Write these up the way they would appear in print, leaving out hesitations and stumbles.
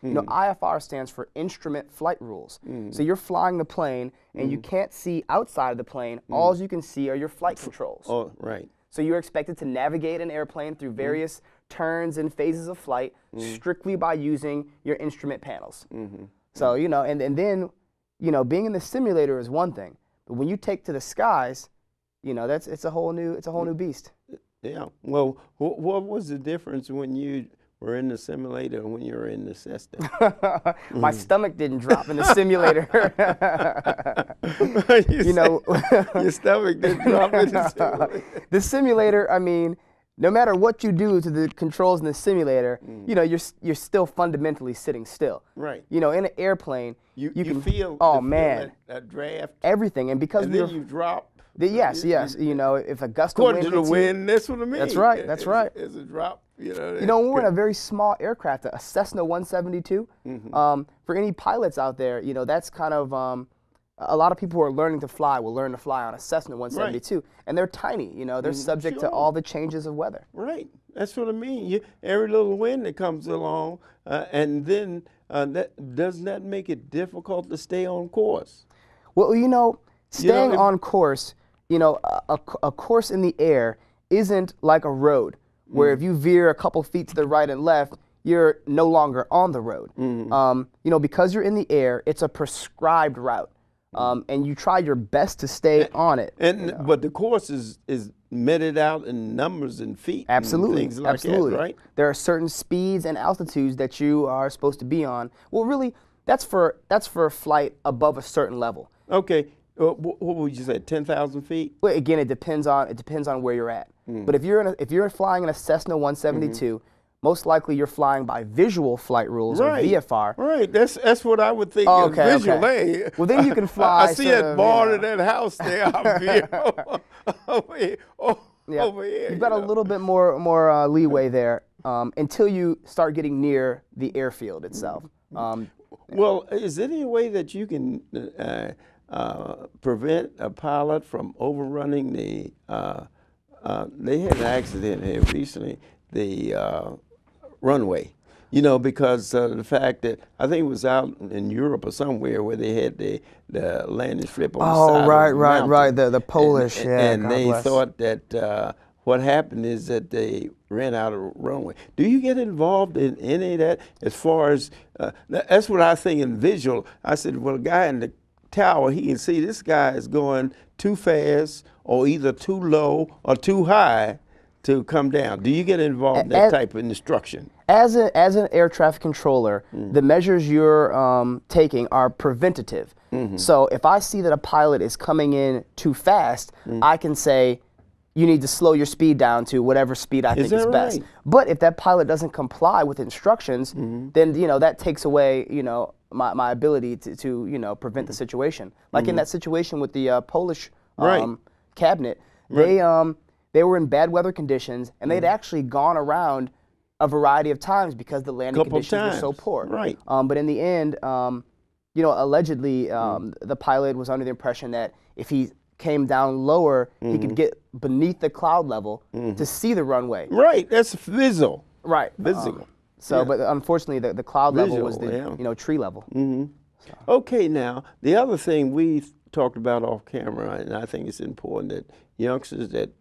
You know, IFR stands for Instrument Flight Rules. So you're flying the plane, and you can't see outside of the plane. All you can see are your flight controls. Oh, right. So you're expected to navigate an airplane through various turns and phases of flight strictly by using your instrument panels. So, you know, and then, you know, being in the simulator is one thing, but when you take to the skies, you know, it's a whole new beast. Yeah. Well, what was the difference when you were in the simulator and when you were in the Cessna? My stomach didn't drop in the simulator. You know, your stomach didn't drop in the simulator. The simulator, I mean, no matter what you do to the controls in the simulator, you know, you're still fundamentally sitting still. Right. You know, in an airplane, you can feel. Oh man, that draft. Everything, and because and then you drop. Yes. You know, if a gust of According wind to the hits you, wind, that's what I mean. That's right. That's right. It's a drop. You know, we're in a very small aircraft, a Cessna 172. For any pilots out there, you know, that's kind of a lot of people who are learning to fly will learn to fly on a Cessna 172, and they're tiny. You know, they're subject to all the changes of weather. Right. That's what I mean. Every little wind that comes along, and then doesn't that make it difficult to stay on course? Well, you know, staying on course, you know, a course in the air isn't like a road where if you veer a couple feet to the right and left, you're no longer on the road. You know, because you're in the air, it's a prescribed route, and you try your best to stay on it. But the course is meted out in numbers and feet. Absolutely, and things like absolutely. That, right? There are certain speeds and altitudes that you are supposed to be on. Well, really, that's for a flight above a certain level. Okay. What would you say? 10,000 feet? Well, again, it depends on where you're at. But if you're flying in a Cessna 172, most likely you're flying by visual flight rules or VFR. Right. That's what I would think. Okay. Visual. Okay. Well, then you can fly. I see that barn in that house there out here. Over here. Over here. You've got a little bit more leeway there until you start getting near the airfield itself. Well, is there any way that you can prevent a pilot from overrunning the? They had an accident here recently. The runway, you know, because the fact that I think it was out in Europe or somewhere where they had the landing strip on the side of the mountain. The Polish, and they thought that what happened is that they ran out of runway. Do you get involved in any of that as far as, that's what I think in visual. I said, well, a guy in the tower, he can see this guy is going too fast or either too low or too high to come down. Do you get involved in that type of instruction? As an air traffic controller, the measures you're taking are preventative. So if I see that a pilot is coming in too fast, I can say, you need to slow your speed down to whatever speed I think is best. Right? But if that pilot doesn't comply with instructions, then, you know, that takes away, you know, my ability to you know, prevent the situation. Like in that situation with the Polish cabinet, they were in bad weather conditions, and they'd actually gone around a variety of times because the landing conditions were so poor. Right. But in the end, you know, allegedly, the pilot was under the impression that if he came down lower, he could get beneath the cloud level to see the runway. Right. That's visual. Right. Visible. But unfortunately, the cloud level was the you know, tree level. So. Okay. Now, the other thing we talked about off camera, and I think it's important that youngsters that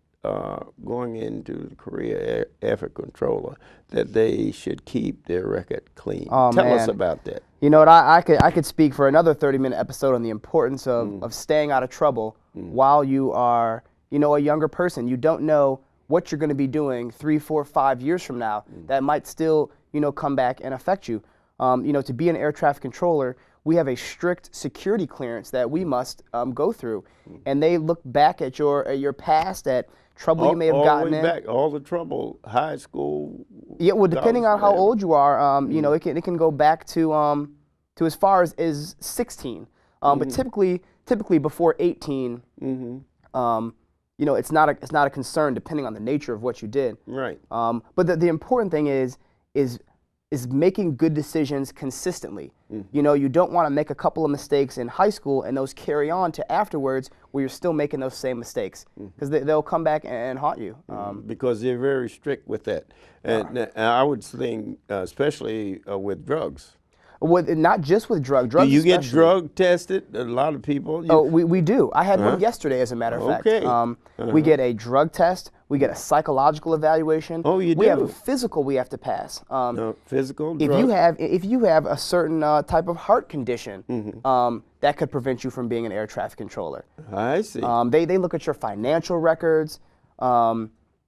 going into the career effort controller, that they should keep their record clean. Tell us about that. You know what, I could speak for another 30-minute episode on the importance of staying out of trouble while you are, you know, a younger person. You don't know what you're going to be doing 3, 4, 5 years from now that might still, you know, come back and affect you. You know, to be an air traffic controller, we have a strict security clearance that we must go through, and they look back at your past, at trouble you may have gotten in. Back, all the trouble, high school. Yeah, well, depending on how old you are, you know, it can go back to as far as 16. But typically before 18, you know, it's not a concern depending on the nature of what you did. Right. But the important thing is making good decisions consistently. You know, you don't want to make a couple of mistakes in high school and those carry on to afterwards where you're still making those same mistakes, because they'll come back and haunt you. Because they're very strict with that. And I would think, especially with drugs. Not just with drugs Do you get especially. drug tested? A lot of people. Oh, we do. I had one yesterday, as a matter of fact. We get a drug test. We get a psychological evaluation. Oh, you do? We have a physical we have to pass. Physical, if you have a certain type of heart condition, that could prevent you from being an air traffic controller. I see. They look at your financial records.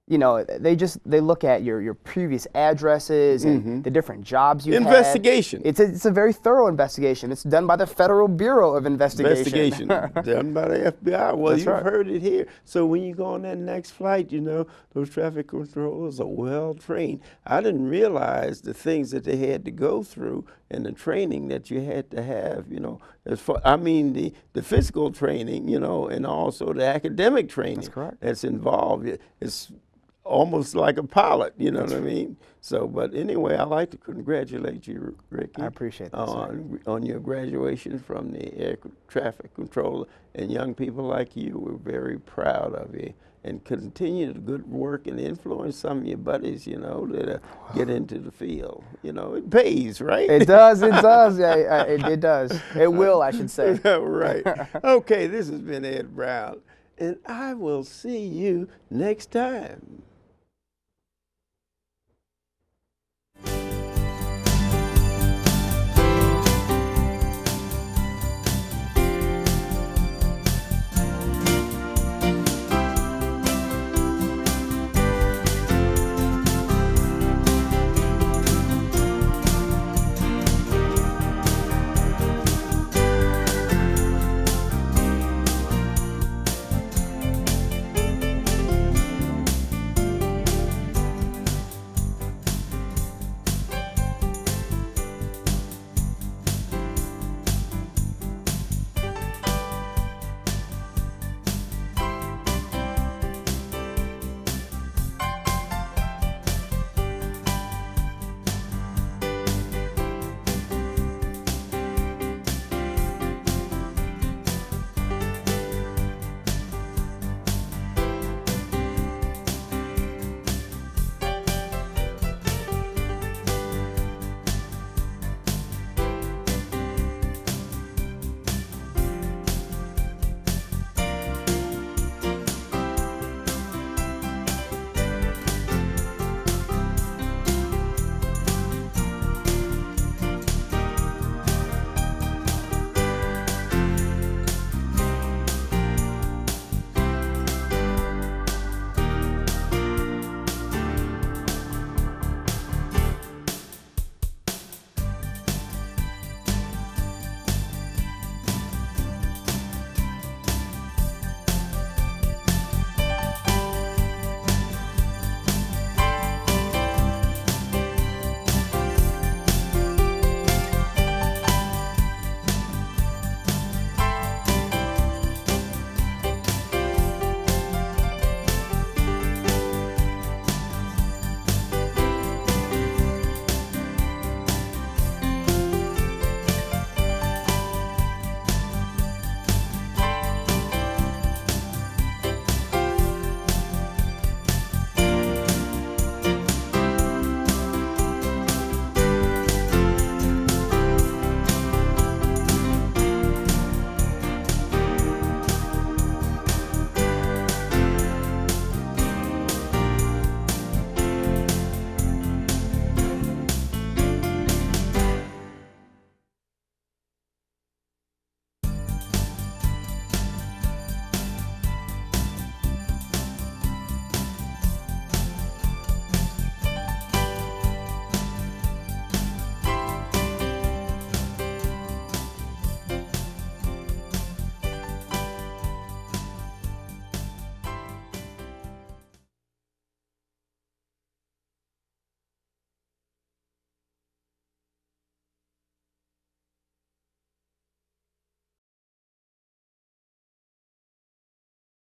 You know, they look at your previous addresses and the different jobs you had. Investigation. It's a very thorough investigation. It's done by the Federal Bureau of Investigation. Done by the FBI. Well, That's you've right. heard it here. So when you go on that next flight, you know, those traffic controllers are well trained. I didn't realize the things that they had to go through and the training that you had to have, you know, the physical training, you know, and also the academic training. That's correct. That's involved. It's almost like a pilot, you know what I mean? So, but anyway, I'd like to congratulate you, Rickey. I appreciate that, on your graduation from the air traffic controller. And young people like you, we're very proud of you. And continue the good work and influence some of your buddies, you know, that get into the field. You know, it pays, right? It does. Yeah, it does. It will, I should say. Right. Okay, this has been Ed Brown, and I will see you next time.